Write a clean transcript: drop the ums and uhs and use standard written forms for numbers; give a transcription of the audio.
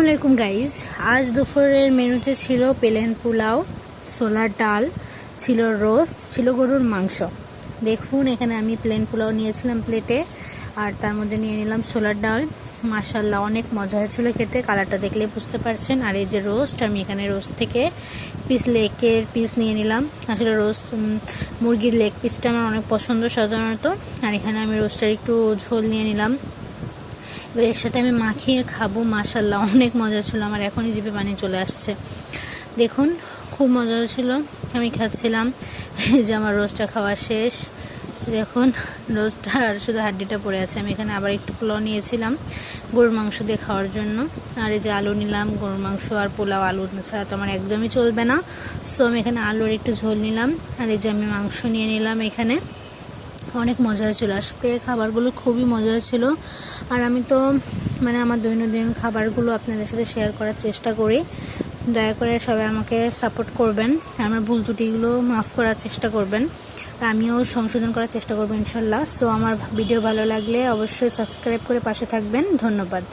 আসসালামু আলাইকুম গাইজ। আজ দুপুরের মেনুতে ছিল প্লেন পোলাও, ছোলার ডাল, ছিল রোস্ট, ছিল গরুর মাংস। দেখুন এখানে আমি প্লেন পোলাও নিয়েছিলাম প্লেটে, আর তার মধ্যে নিয়ে নিলাম ছোলার ডাল। মাশাল্লাহ অনেক মজা হয়েছিল খেতে, কালারটা দেখলে বুঝতে পারছেন। আর এই যে রোস্ট, আমি এখানে রোস্ট থেকে লেগের পিস নিয়ে নিলাম। আসলে রোস্ট মুরগির লেগ পিসটা আমার অনেক পছন্দ সাধারণত। আর এখানে আমি রোস্টের একটু ঝোল নিয়ে নিলাম, এবার এর সাথে আমি মাখিয়ে খাবো। মাশাল্লাহ অনেক মজা ছিল, আমার এখনই জিভে পানি চলে আসছে। দেখুন খুব মজা ছিল, আমি খাচ্ছিলাম। এই যে আমার রোস্টটা খাওয়া শেষ। দেখুন রোস্টটা আর শুধু হাড্ডিটা পড়ে আছে। আমি এখানে আবার একটু পোলাও নিয়েছিলাম গরুর মাংস দিয়ে খাওয়ার জন্য। আর এই যে আলু নিলাম, গরুর মাংস আর পোলাও আলু ছাড়া তো আমার একদমই চলবে না। সো আমি এখানে আলুর একটু ঝোল নিলাম, আর এই যে আমি মাংস নিয়ে নিলাম এখানে। অনেক মজা হয়েছিল, আসতে খাবারগুলো খুবই মজা হয়েছিল। আর আমি তো আমার দৈনন্দিন খাবারগুলো আপনাদের সাথে শেয়ার করার চেষ্টা করি। দয়া করে সবাই আমাকে সাপোর্ট করবেন, আমার ভুল ত্রুটিগুলো মাফ করার চেষ্টা করবেন, আর আমিও সংশোধন করার চেষ্টা করবো ইনশাল্লাহ। সো আমার ভিডিও ভালো লাগলে অবশ্যই সাবস্ক্রাইব করে পাশে থাকবেন। ধন্যবাদ।